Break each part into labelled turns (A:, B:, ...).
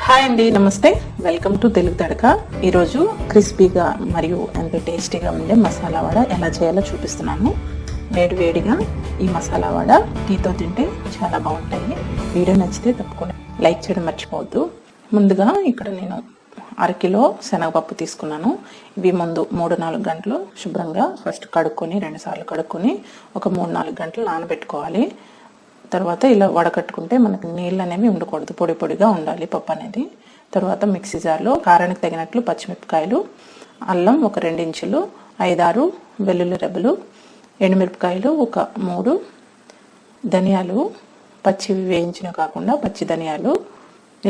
A: Hi అండి, నమస్తే. Welcome to Telugu Thadaka. ఈరోజు క్రిస్పీగా మరియు ఎంతో టేస్టీగా ఉండే మసాలా వడ ఎలా చేయాలో చూపిస్తున్నాను. వేడిగా ఈ మసాలా వడ టీతో తింటే చాలా బాగుంటాయి. వీడియో నచ్చితే తప్పకుండా లైక్ చేయడం మర్చిపోవద్దు. ముందుగా ఇక్కడ నేను 1/2 కిలో శనగపప్పు తీసుకున్నాను. ఇవి ముందు 3-4 గంటలు శుభ్రంగా ఫస్ట్ కడుక్కొని 2 సార్లు కడుక్కొని ఒక 3-4 గంటలు నానబెట్టుకోవాలి. తర్వాత ఇలా వడకట్టుకుంటే మనకి నీళ్ళు అనేవి ఉండకూడదు, పొడిగా ఉండాలి పప్పు అనేది. తర్వాత మిక్సీ జార్లో కారానికి తగినట్లు పచ్చిమిరపకాయలు, అల్లం ఒక 2 ఇంచులు, 5-6 వెల్లుల్లి రెబ్బలు, ఎండుమిరపకాయలు ఒక 3, ధనియాలు పచ్చివి వేయించిన కాకుండా పచ్చి ధనియాలు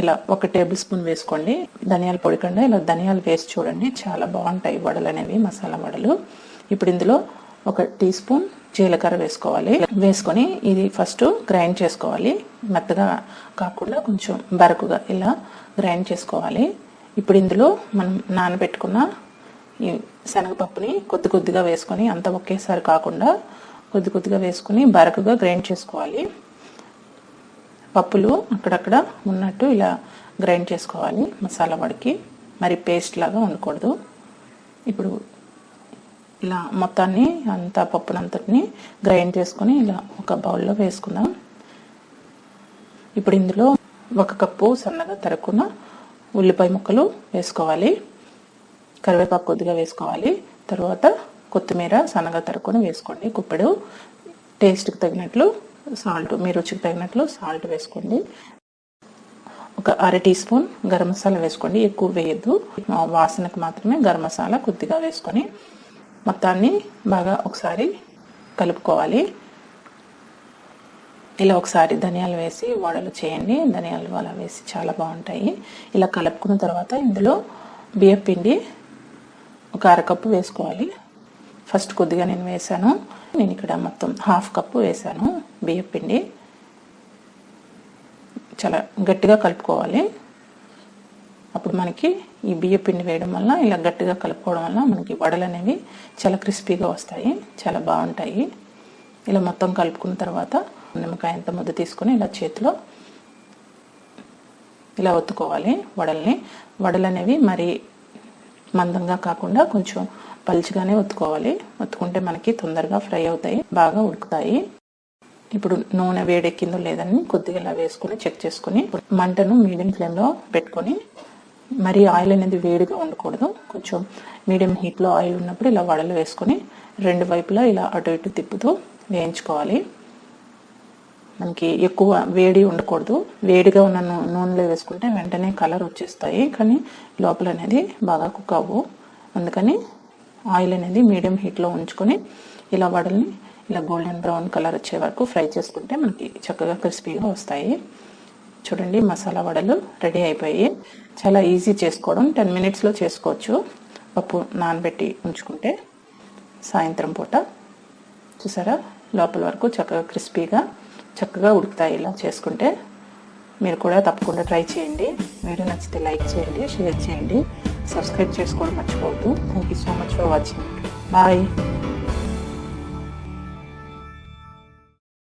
A: ఇలా 1 టేబుల్ స్పూన్ వేసుకోండి. ధనియాల పొడి కన్నా ఇలా ధనియాలు వేసి చూడండి, చాలా బాగుంటాయి వడలు అనేవి, మసాలా వడలు. ఇప్పుడు ఇందులో 1 టీ స్పూన్ జీలకర్ర వేసుకోవాలి. వేసుకొని ఇది ఫస్ట్ గ్రైండ్ చేసుకోవాలి. మెత్తగా కాకుండా కొంచెం బరకుగా ఇలా గ్రైండ్ చేసుకోవాలి. ఇప్పుడు ఇందులో మనం నానబెట్టుకున్న ఈ శనగపప్పుని కొద్దిగా వేసుకొని, అంత ఒకేసారి కాకుండా కొద్దిగా వేసుకొని బరకుగా గ్రైండ్ చేసుకోవాలి. పప్పులు అక్కడక్కడ ఉన్నట్టు ఇలా గ్రైండ్ చేసుకోవాలి మసాలా వడకి, మరి పేస్ట్ లాగా ఉండకూడదు. ఇప్పుడు ఇలా మొత్తాన్ని అంతా పప్పునంతటిని గ్రైండ్ చేసుకొని ఇలా ఒక బౌల్లో వేసుకుందాం. ఇప్పుడు ఇందులో 1 కప్పు సన్నగా తరుక్కున్న ఉల్లిపాయ ముక్కలు వేసుకోవాలి. కరివేపాకు కొద్దిగా వేసుకోవాలి. తర్వాత కొత్తిమీర సన్నగా తరుక్కొని వేసుకోండి. కుప్పెడు టేస్ట్కి తగినట్లు సాల్ట్, మీ రుచికి తగినట్లు సాల్ట్ వేసుకోండి. ఒక 1/2 టీ స్పూన్ గరం మసాలా వేసుకోండి, ఎక్కువ వేయద్దు, వాసనకు మాత్రమే గరం మసాలా కొద్దిగా వేసుకొని మొత్తాన్ని బాగా ఒకసారి కలుపుకోవాలి. ఇలా ఒకసారి ధనియాలు వేసి వడలు చేయండి. ధనియాలు అలా వేసి చాలా బాగుంటాయి. ఇలా కలుపుకున్న తర్వాత ఇందులో బియ్యం పిండి ఒక 1/2 కప్పు వేసుకోవాలి. ఫస్ట్ కొద్దిగా నేను వేసాను, నేను ఇక్కడ మొత్తం 1/2 కప్పు వేసాను బియ్యం పిండి. చాలా గట్టిగా కలుపుకోవాలి. అప్పుడు మనకి ఈ బియ్య పిండి వేయడం వల్ల, ఇలా గట్టిగా కలుపుకోవడం వల్ల మనకి వడలు అనేవి చాలా క్రిస్పీగా వస్తాయి, చాలా బాగుంటాయి. ఇలా మొత్తం కలుపుకున్న తర్వాత నిమ్మకాయ అంత ముద్ద తీసుకొని ఇలా చేతిలో ఇలా ఒత్తుకోవాలి వడల్ని. వడలు అనేవి మరి మందంగా కాకుండా కొంచెం పలుచగానే ఒత్తుకోవాలి. ఒత్తుకుంటే మనకి తొందరగా ఫ్రై అవుతాయి, బాగా ఉడుకుతాయి. ఇప్పుడు నూనె వేడెక్కిందో లేదని కొద్దిగా ఇలా వేసుకొని చెక్ చేసుకొని మంటను మీడియం ఫ్లేమ్లో పెట్టుకొని, మరి ఆయిల్ అనేది వేడిగా ఉండకూడదు, కొంచెం మీడియం హీట్లో ఆయిల్ ఉన్నప్పుడు ఇలా వడలు వేసుకొని 2 వైపులా ఇలా అటు ఇటు తిప్పుతూ వేయించుకోవాలి. మనకి ఎక్కువ వేడి ఉండకూడదు, వేడిగా ఉన్న నూనెలో వేసుకుంటే వెంటనే కలర్ వచ్చేస్తాయి, కానీ లోపల అనేది బాగా కుక్ అవ్వు. అందుకని ఆయిల్ అనేది మీడియం హీట్లో ఉంచుకొని ఇలా వడల్ని ఇలా గోల్డెన్ బ్రౌన్ కలర్ వచ్చే వరకు ఫ్రై చేసుకుంటే మనకి చక్కగా క్రిస్పీగా వస్తాయి. చూడండి, మసాలా వడలు రెడీ అయిపోయి. చాలా ఈజీ చేసుకోవడం, 10 మినిట్స్లో చేసుకోవచ్చు. పప్పు నానబెట్టి ఉంచుకుంటే సాయంత్రం పూట చూసారా, లోపల వరకు చక్కగా క్రిస్పీగా చక్కగా ఉడుకుతాయి. ఇలా చేసుకుంటే మీరు కూడా తప్పకుండా ట్రై చేయండి. వీడియో నచ్చితే లైక్ చేయండి, షేర్ చేయండి, సబ్స్క్రైబ్ చేసుకోవడం మర్చిపోవద్దు. Thank you so much for watching. Bye.